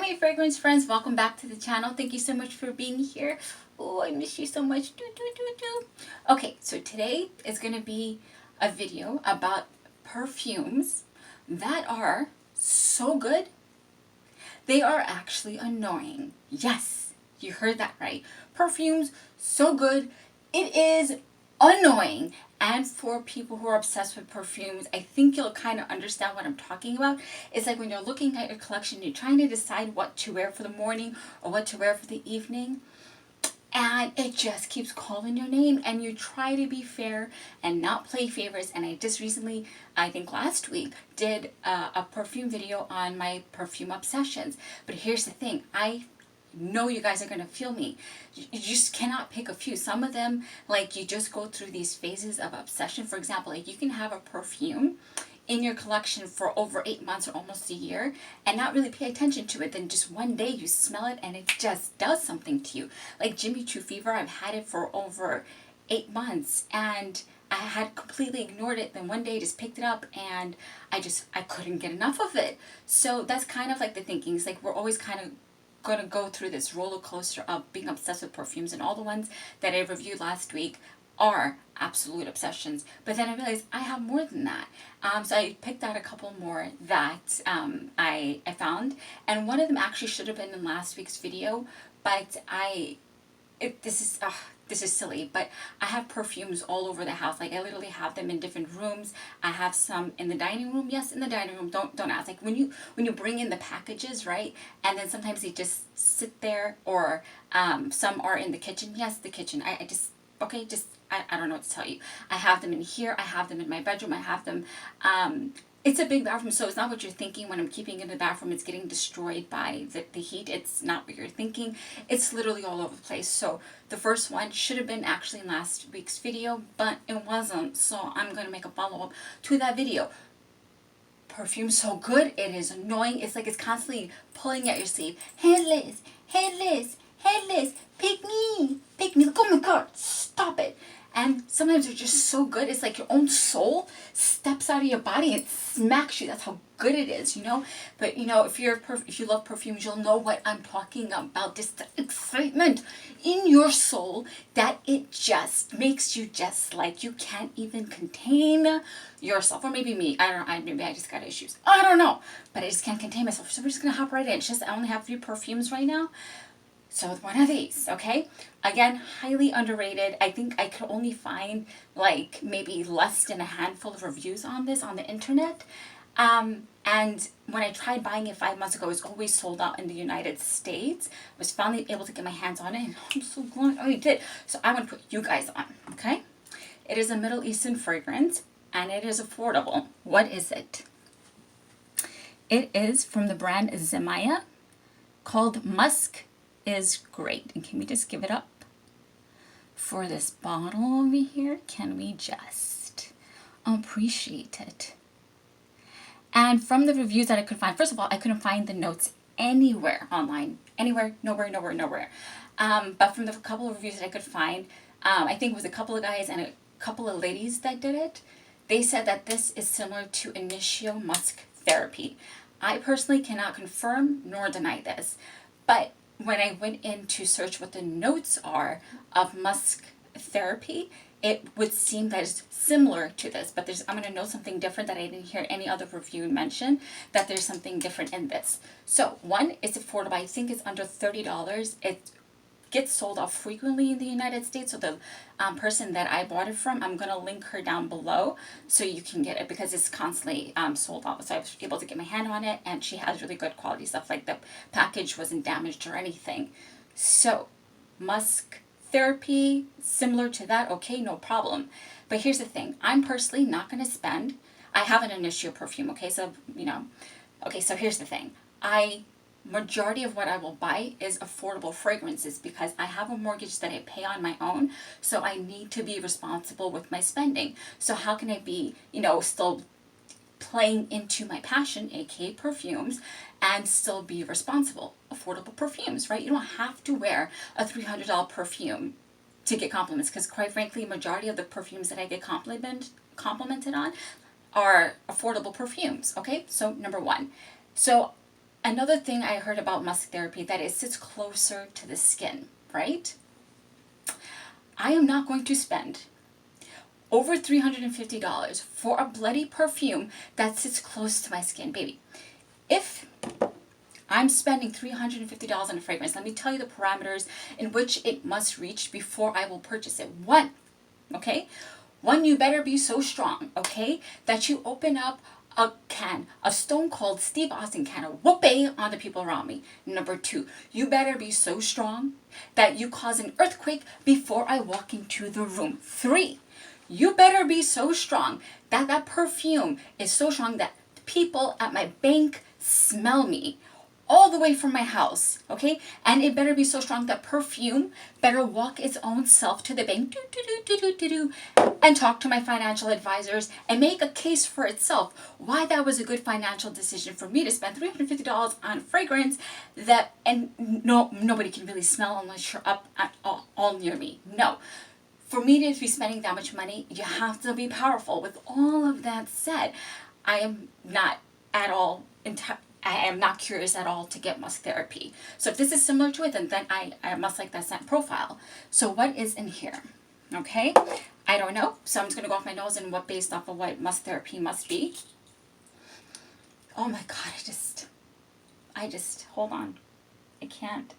Hi fragrance friends, welcome back to the channel. Thank you so much for being here. Oh, I miss you so much. Okay, so today is going to be a video about perfumes that are so good, they are actually annoying. Yes, you heard that right. Perfumes so good, it is annoying. And for people who are obsessed with perfumes, I think you'll kind of understand what I'm talking about. It's like when you're looking at your collection, you're trying to decide what to wear for the morning or what to wear for the evening. And it just keeps calling your name, and you try to be fair and not play favorites. And I just recently, I think last week, did a perfume video on my perfume obsessions. But here's the thing, I know you guys are going to feel me. You just cannot pick a few. Some of them, like, you just go through these phases of obsession. For example, like, you can have a perfume in your collection for over 8 months or almost a year and not really pay attention to it. Then just one day you smell it and it just does something to you. Like Jimmy Choo Fever, I've had it for over 8 months and I had completely ignored it. Then one day I just picked it up and I couldn't get enough of it. So that's kind of like the thinking. It's like we're always kind of going to go through this roller coaster of being obsessed with perfumes, and all the ones that I reviewed last week are absolute obsessions. But then I realized I have more than that. So I picked out a couple more that I found, and one of them actually should have been in last week's video, but this is silly, but I have perfumes all over the house. Like, I literally have them in different rooms. I have some in the dining room. Yes, in the dining room. Don't ask. Like when you bring in the packages, right? And then sometimes they just sit there, or some are in the kitchen. Yes, the kitchen. I don't know what to tell you. I have them in here. I have them in my bedroom. I have them. It's a big bathroom, so it's not what you're thinking. When I'm keeping it in the bathroom, it's getting destroyed by the heat. It's not what you're thinking. It's literally all over the place. So the first one should have been actually in last week's video, but it wasn't. So I'm going to make a follow-up to that video. Perfume so good, it is annoying. It's like it's constantly pulling at your sleeve. Headless, headless, headless. Pick me. Like, oh my God, stop it. And sometimes they're just so good. It's like your own soul steps out of your body and smacks you. That's how good it is, you know. But you know, if you love perfumes, you'll know what I'm talking about. Just the excitement in your soul that it just makes you just like you can't even contain yourself. Or maybe me. I don't know. Maybe I just got issues. I don't know. But I just can't contain myself. So we're just gonna hop right in. It's just I only have 3 perfumes right now. So with one of these, okay? Again, highly underrated. I think I could only find like maybe less than a handful of reviews on this on the internet. And when I tried buying it 5 months ago, it was always sold out in the United States. I was finally able to get my hands on it, and I'm so glad I did. So I want to put you guys on, okay? It is a Middle Eastern fragrance, and it is affordable. What is it? It is from the brand Zimaya, called Musk is Great. And can we just give it up for this bottle over here? Can we just appreciate it? And from the reviews that I could find, first of all, I couldn't find the notes anywhere online. Anywhere, nowhere. But from the couple of reviews that I could find, I think it was a couple of guys and a couple of ladies that did it, they said that this is similar to Initio Musk Therapy. I personally cannot confirm nor deny this, but when I went in to search what the notes are of Musk Therapy, it would seem that it's similar to this, but I'm going to know something different that I didn't hear any other review mention, that there's something different in this. So one, it's affordable. I think it's under $30. It gets sold out frequently in the United States. So the person that I bought it from, I'm going to link her down below so you can get it, because it's constantly sold out. So I was able to get my hand on it, and she has really good quality stuff. Like the package wasn't damaged or anything. So Musk Therapy, similar to that, okay, no problem. But here's the thing, I'm personally not going to spend, I have an Initio perfume, okay, so, you know, okay, so here's the thing, majority of what I will buy is affordable fragrances because I have a mortgage that I pay on my own, so I need to be responsible with my spending. So how can I be, you know, still playing into my passion, aka perfumes, and still be responsible? Affordable perfumes, right? You don't have to wear a $300 perfume to get compliments, because quite frankly, majority of the perfumes that I get complimented on are affordable perfumes, okay? So number one. So Another thing I heard about musk therapy, that it sits closer to the skin, right? I am not going to spend over $350 for a bloody perfume that sits close to my skin, baby. If I'm spending $350 on a fragrance, let me tell you the parameters in which it must reach before I will purchase it. One, okay? One, you better be so strong, okay, that you open up a can, a Stone Cold Steve Austin can of whoopee on the people around me. Number two, you better be so strong that you cause an earthquake before I walk into the room. Three, you better be so strong that that perfume is so strong that people at my bank smell me all the way from my house, okay? And it better be so strong that perfume better walk its own self to the bank, and talk to my financial advisors and make a case for itself why that was a good financial decision for me to spend $350 on fragrance that, and nobody can really smell unless you're up at all near me. No. For me to be spending that much money, you have to be powerful. With all of that said, I am not at all I am not curious at all to get musk therapy. So if this is similar to it, then I must like that scent profile. So what is in here? Okay, I don't know. So I'm just gonna go off my nose and what based off of what musk therapy must be. Oh my God, I just hold on. I can't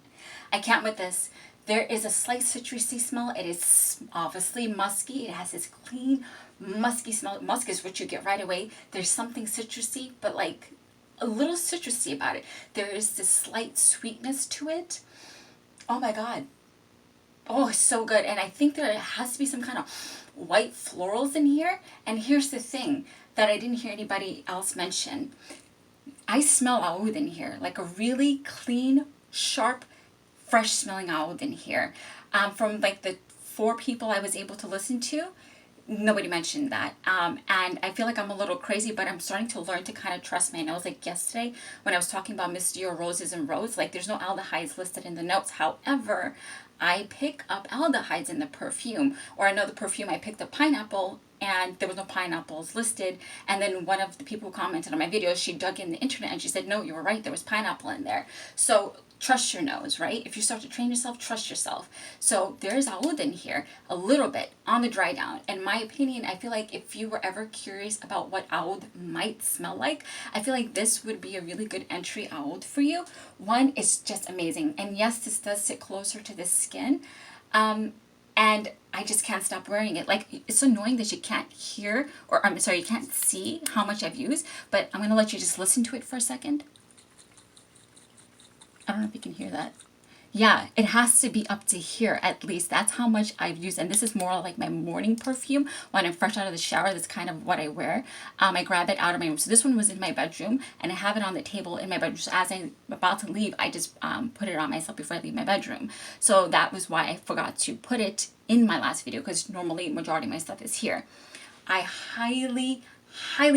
with this. There is a slight citrusy smell. It is obviously musky. It has this clean, musky smell. Musk is what you get right away. There's something citrusy, but like a little citrusy about it. There is this slight sweetness to it. Oh my God. Oh, it's so good. And I think there has to be some kind of white florals in here. And here's the thing that I didn't hear anybody else mention. I smell oud in here, like a really clean, sharp, fresh smelling oud in here. From like the 4 people I was able to listen to, nobody mentioned that. And I feel like I'm a little crazy, but I'm starting to learn to kind of trust my nose. Like yesterday when I was talking about Miss Dior Roses and Rose, like there's no aldehydes listed in the notes. However, I pick up aldehydes in the perfume, or I know the perfume I picked up pineapple and there was no pineapples listed. And then one of the people who commented on my video, she dug in the internet and she said, no, you were right, there was pineapple in there. So trust your nose, right? If you start to train yourself, trust yourself. So there's oud in here, a little bit on the dry down. In my opinion, I feel like if you were ever curious about what oud might smell like, I feel like this would be a really good entry oud for you. One, it's just amazing. And yes, this does sit closer to the skin. And I just can't stop wearing it. Like, it's annoying that you can't hear, or I'm sorry, you can't see how much I've used, but I'm going to let you just listen to it for a second. I don't know if you can hear that. Yeah, it has to be up to here at least. That's how much I've used. And this is more like my morning perfume. When I'm fresh out of the shower, that's kind of what I wear. I grab it out of my room. So this one was in my bedroom and I have it on the table in my bedroom. So as I'm about to leave, I just put it on myself before I leave my bedroom. So that was why I forgot to put it in my last video, because normally majority of my stuff is here. I highly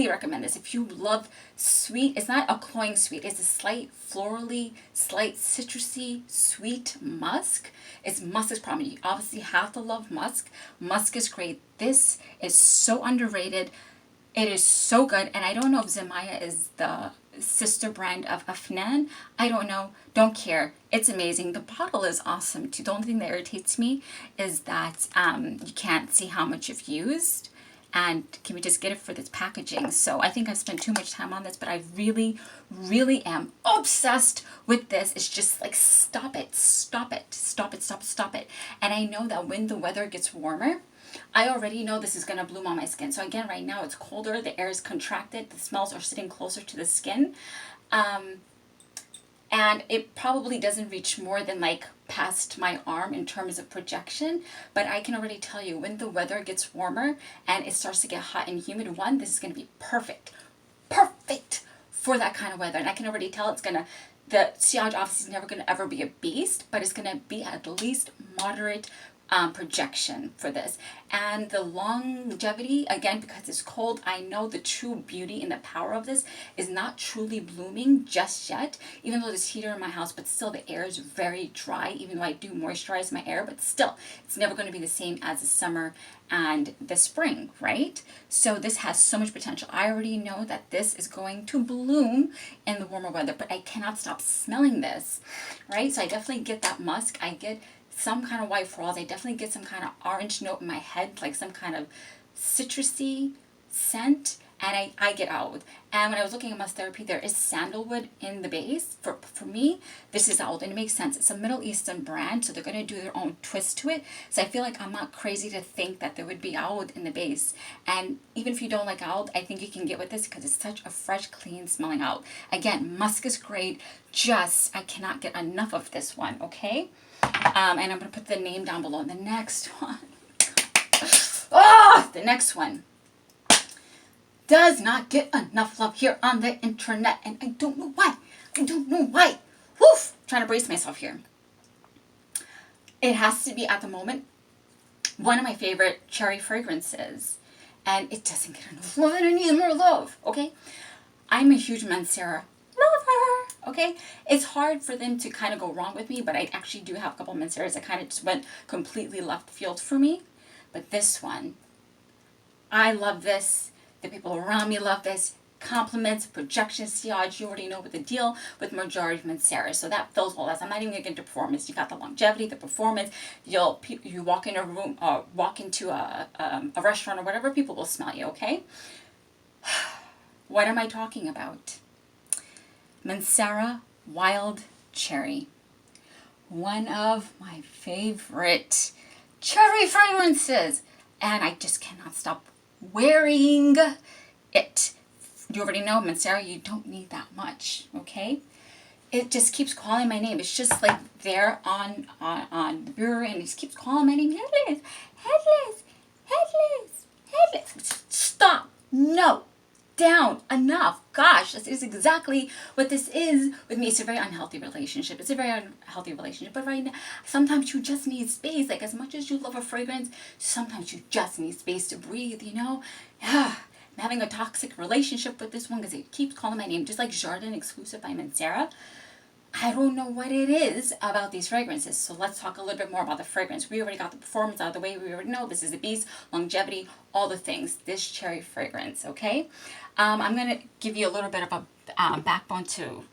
recommend this. If you love sweet, it's not a cloying sweet, it's a slight florally, slight citrusy, sweet musk. It's musk's problem. You obviously have to love musk. Musk is great. This is so underrated. It is so good. And I don't know if Zimaya is the sister brand of Afnan. I don't know. Don't care. It's amazing. The bottle is awesome too. The only thing that irritates me is that you can't see how much you've used. And can we just get it for this packaging? So I think I've spent too much time on this, but I really am obsessed with this. It's just like, stop it. And I know that when the weather gets warmer, I already know this is going to bloom on my skin. So again, right now it's colder, the air is contracted, the smells are sitting closer to the skin. And it probably doesn't reach more than like past my arm in terms of projection, but I can already tell you when the weather gets warmer and it starts to get hot and humid, one, this is going to be perfect for that kind of weather. And I can already tell it's going to, the sillage obviously is never going to ever be a beast, but it's going to be at least moderate, projection for this. And the longevity, again, because it's cold, I know the true beauty and the power of this is not truly blooming just yet, even though there's heater in my house, but still the air is very dry, even though I do moisturize my air, but still, it's never going to be the same as the summer and the spring, right? So this has so much potential. I already know that this is going to bloom in the warmer weather, but I cannot stop smelling this, right? So I definitely get that musk. I get some kind of white florals. I definitely get some kind of orange note in my head, like some kind of citrusy scent, and I get oud. And when I was looking at musk therapy, there is sandalwood in the base. For me, this is oud, and it makes sense. It's a Middle Eastern brand, so they're going to do their own twist to it. So I feel like I'm not crazy to think that there would be oud in the base. And even if you don't like oud, I think you can get with this because it's such a fresh, clean smelling oud. Again, musk is great. Just, I cannot get enough of this one, okay? And I'm going to put the name down below. The next one. Oh, the next one does not get enough love here on the internet. And I don't know why. I don't know why. Woof! I'm trying to brace myself here. It has to be, at the moment, one of my favorite cherry fragrances. And it doesn't get enough love, and I need more love, okay? I'm a huge Mancera lover, okay? It's hard for them to kind of go wrong with me, but I actually do have a couple of Manceras that kind of just went completely left field for me. But this one, I love this. The people around me love this. Compliments, projection, sillage, you already know what the deal with majority of Mancera. So that fills all that. I'm not even going to get into performance. You got the longevity, the performance. You walk in a room or walk into a restaurant or whatever, people will smell you, okay? What am I talking about? Mancera Wild Cherry. One of my favorite cherry fragrances. And I just cannot stop wearing it. You already know, Mancera, you don't need that much, okay? It just keeps calling my name. It's just like there on the bureau, and it just keeps calling my name. Headless, headless, headless, headless. Stop. No. Down. Enough. Gosh, this is exactly what this is with me. It's a very unhealthy relationship. It's a very unhealthy relationship. But right now, sometimes you just need space. Like, as much as you love a fragrance, sometimes you just need space to breathe, you know? Yeah. I'm having a toxic relationship with this one because it keeps calling my name, just like Jardin Exclusive by Mancera. I don't know what it is about these fragrances. So let's talk a little bit more about the fragrance. We already got the performance out of the way. We already know this is the beast, longevity, all the things. This cherry fragrance, okay? I'm going to give you a little bit of a backbone to,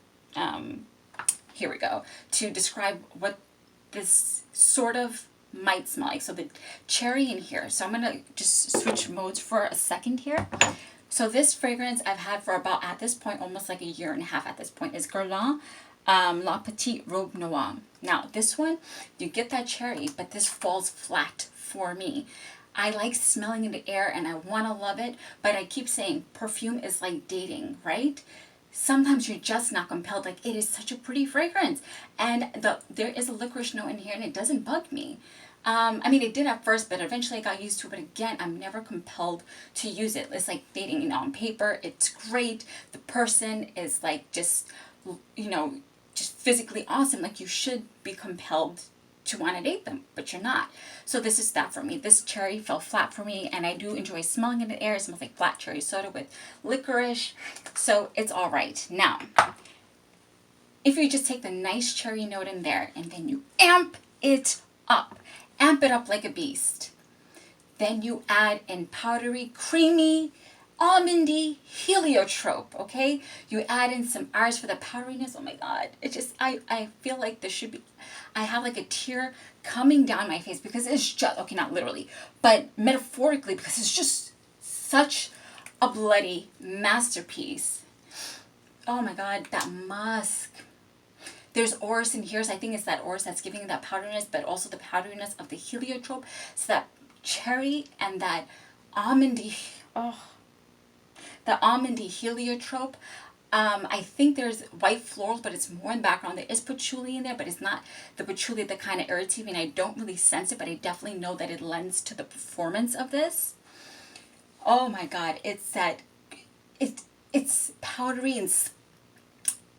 here we go, to describe what this sort of might smell like. So the cherry in here. So I'm going to just switch modes for a second here. So this fragrance I've had for about, at this point, almost like a year and a half at this point, is Guerlain La Petite Robe Noire. Now, this one, you get that cherry, but this falls flat for me. I like smelling in the air and I want to love it, but I keep saying perfume is like dating, right? Sometimes you're just not compelled. Like, it is such a pretty fragrance. And there is a licorice note in here and it doesn't bug me. I mean, it did at first, but eventually I got used to it. But again, I'm never compelled to use it. It's like dating, you know, on paper. It's great. The person is like just, you know, just physically awesome. Like, you should be compelled to want to date them, but you're not. So this is that for me. This cherry fell flat for me, and I do enjoy smelling in the air. It smells like flat cherry soda with licorice. So it's all right. Now, if you just take the nice cherry note in there and then you amp it up like a beast, then you add in powdery, creamy, almondy heliotrope, okay? You add in some R's for the powderiness. Oh my God. It just, I feel like this should be, I have like a tear coming down my face because it's just, okay, not literally, but metaphorically, because it's just such a bloody masterpiece. Oh my God, that musk. There's orris in here, so I think it's that orris that's giving that powderiness, but also the powderiness of the heliotrope. So that cherry and that almondy, the almondy heliotrope. I think there's white florals, but it's more in the background. There is patchouli in there, but it's not the patchouli that kind of irritates me, and I don't really sense it, but I definitely know that it lends to the performance of this. Oh my God, it's that, it's powdery and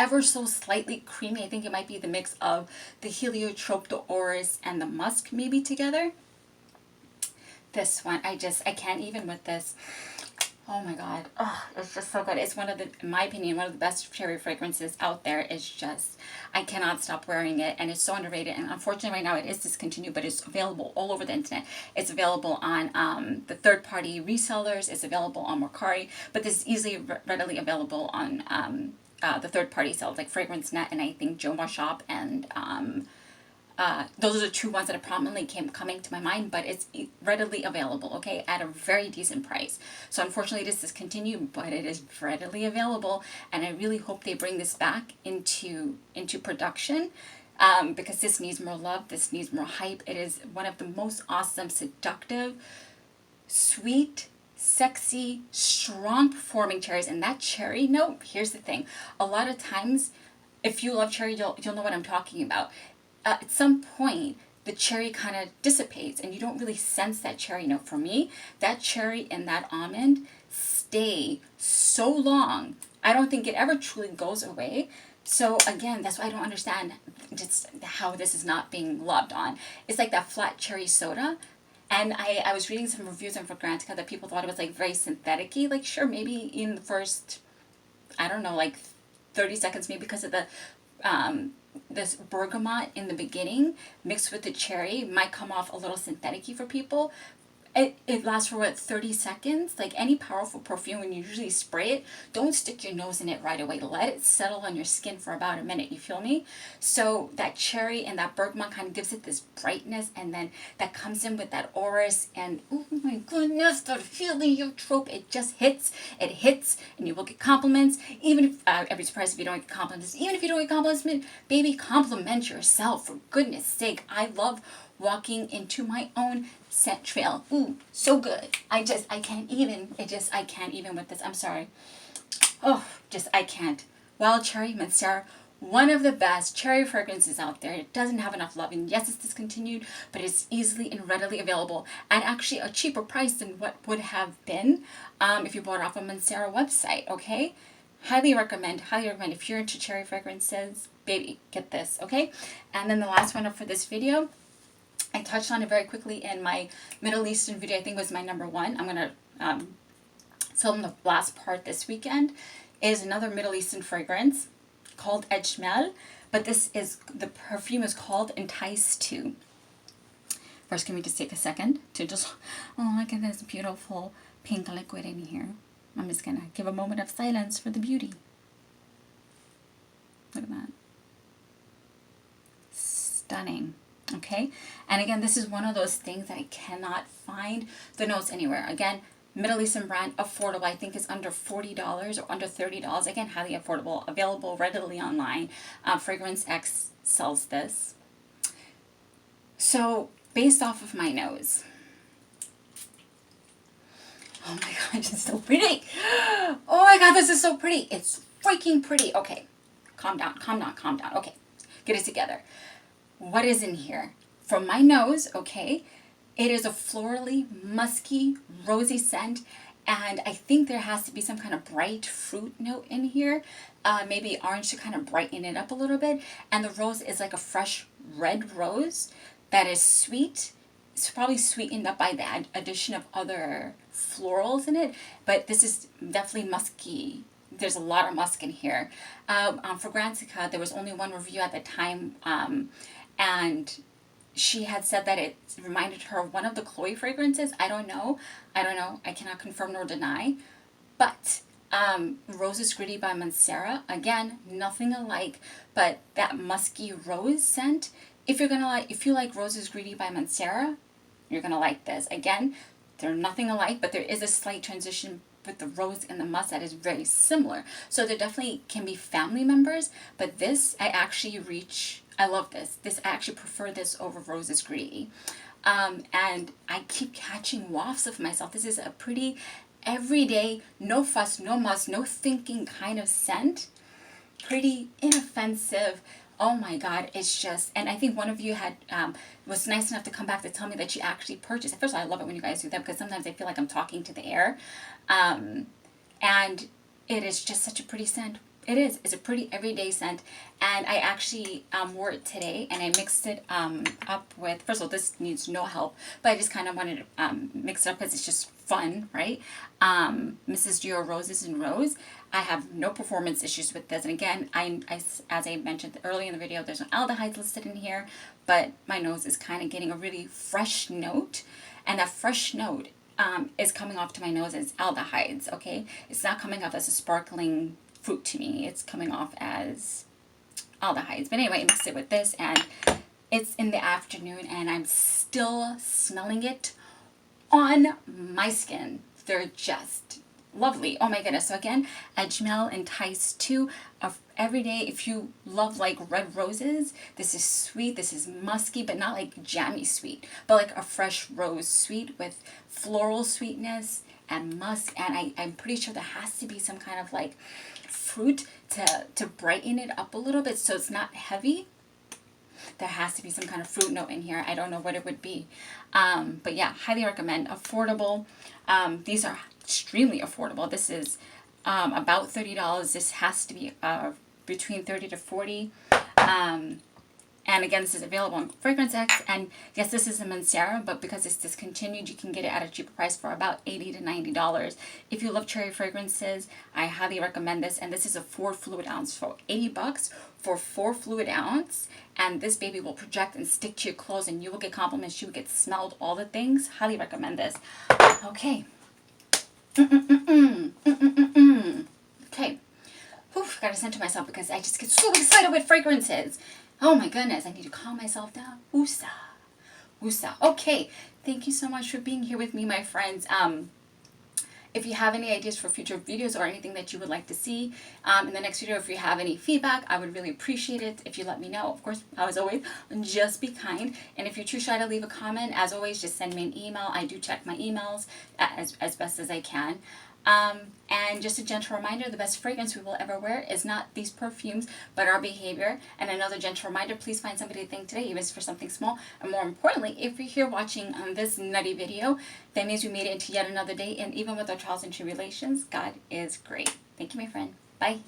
ever so slightly creamy. I think it might be the mix of the heliotrope, the orris, and the musk maybe together. This one, I can't even with this. Oh my god. Oh, it's just so good. It's one of the, in my opinion, one of the best cherry fragrances out there. It's just, I cannot stop wearing it, and it's so underrated. And unfortunately right now it is discontinued, but it's available all over the internet. It's available on the third-party resellers. It's available on Mercari, but this is easily readily available on the third-party sales like Fragrance Net and I think Joma Shop, and those are the two ones that are prominently coming to my mind, but it's readily available, okay, at a very decent price. So unfortunately it is discontinued, but it is readily available, and I really hope they bring this back into production, because this needs more love, this needs more hype. It is one of the most awesome, seductive, sweet, sexy, strong performing cherries. And that cherry note, here's the thing, a lot of times, if you love cherry, you'll know what I'm talking about. At some point, the cherry kind of dissipates and you don't really sense that cherry note. For me, that cherry and that almond stay so long. I don't think it ever truly goes away. So again, that's why I don't understand just how this is not being loved on. It's like that flat cherry soda. And I was reading some reviews on Fragrantica that people thought it was like very synthetic-y. Like sure, maybe in the first, I don't know, like 30 seconds, maybe because of the this bergamot in the beginning mixed with the cherry might come off a little synthetic-y for people. It lasts for what, 30 seconds? Like any powerful perfume, when you usually spray it, don't stick your nose in it right away. Let it settle on your skin for about a minute, you feel me? So that cherry and that bergamot kind of gives it this brightness, and then that comes in with that orris, and oh my goodness, the heliotrope, it just hits, and you will get compliments. Even if, I'd be surprised if you don't get compliments. Even if you don't get compliments, baby, compliment yourself, for goodness sake. I love walking into my own scent trail. Ooh, so good. I can't even with this. I'm sorry. Oh, I can't. Wild Cherry Mancera, one of the best cherry fragrances out there. It doesn't have enough love, and yes, it's discontinued, but it's easily and readily available, and actually a cheaper price than what would have been if you bought it off a Mancera website, okay? Highly recommend, if you're into cherry fragrances, baby, get this, okay? And then the last one up for this video, I touched on it very quickly in my Middle Eastern video. I think it was my number one. I'm going to film the last part this weekend. Is another Middle Eastern fragrance called Ajmal, but the perfume is called Entice too. First, can we just take a second to just, oh, look at this beautiful pink liquid in here. I'm just going to give a moment of silence for the beauty. Look at that. Stunning. Okay, and again, this is one of those things that I cannot find the notes anywhere. Again, Middle Eastern brand, affordable. I think it's under $40 or under $30. Again, highly affordable, available readily online. Fragrance X sells this. So, based off of my nose, oh my god, it's so pretty. Oh my god, this is so pretty. It's freaking pretty. Okay, calm down. Okay, get it together. What is in here? From my nose, okay, it is a florally, musky, rosy scent, and I think there has to be some kind of bright fruit note in here, maybe orange to kind of brighten it up a little bit, and the rose is like a fresh red rose that is sweet. It's probably sweetened up by the addition of other florals in it, but this is definitely musky. There's a lot of musk in here. On Fragrantica, there was only one review at the time, and she had said that it reminded her of one of the Chloe fragrances. I don't know. I cannot confirm nor deny. But Rose is Gritty by Mancera. Again, nothing alike, but that musky rose scent. If you like Rose is Greedy by Mancera, you're gonna like this. Again, they're nothing alike, but there is a slight transition with the rose and the musk that is very similar. So there definitely can be family members, but this, I love this. I actually prefer this over Rose is Greedy. And I keep catching wafts of myself. This is a pretty everyday, no fuss, no muss, no thinking kind of scent. Pretty inoffensive. Oh my god, it's just, and I think one of you had was nice enough to come back to tell me that you actually purchased. First of all, I love it when you guys do that because sometimes I feel like I'm talking to the air. And it is just such a pretty scent. It is. It's a pretty everyday scent, and I actually wore it today, and I mixed it up with. First of all, this needs no help, but I just kind of wanted to mix it up because it's just fun, right? Mrs. Dior Roses and Rose. I have no performance issues with this, and again, as I mentioned earlier in the video, there's no aldehydes listed in here, but my nose is kind of getting a really fresh note, and that fresh note is coming off to my nose as aldehydes. Okay, it's not coming off as a sparkling fruit to me. It's coming off as aldehydes. But anyway, I mixed it with this, and it's in the afternoon, and I'm still smelling it on my skin. They're just lovely. Oh my goodness. So again, Ajmal Entice 2 of everyday. If you love like red roses, this is sweet. This is musky, but not like jammy sweet, but like a fresh rose sweet with floral sweetness and musk. And I'm pretty sure there has to be some kind of like fruit to brighten it up a little bit so it's not heavy. There has to be some kind of fruit note in here. I don't know what it would be. But yeah, highly recommend. Affordable. These are extremely affordable. This is about $30. This has to be between 30 to 40. And again, this is available on Fragrance X. And yes, this is a Mancera, but because it's discontinued, you can get it at a cheaper price for about $80 to $90. If you love cherry fragrances, I highly recommend this. And this is a 4 fluid ounce for $80 for 4 fluid ounce. And this baby will project and stick to your clothes, and you will get compliments. You will get smelled, all the things. Highly recommend this. Okay. Okay. Whew, gotta center myself because I just get so excited with fragrances. Oh my goodness, I need to calm myself down. Woosah. Woosah. Okay, thank you so much for being here with me, my friends. If you have any ideas for future videos or anything that you would like to see in the next video, if you have any feedback, I would really appreciate it if you let me know. Of course, as always, just be kind. And if you're too shy to leave a comment, as always, just send me an email. I do check my emails as best as I can. And just a gentle reminder, the best fragrance we will ever wear is not these perfumes, but our behavior. And another gentle reminder, please find somebody to thank today, even for something small. And more importantly, if you're here watching this nutty video, that means we made it into yet another day. And even with our trials and tribulations, God is great. Thank you, my friend. Bye.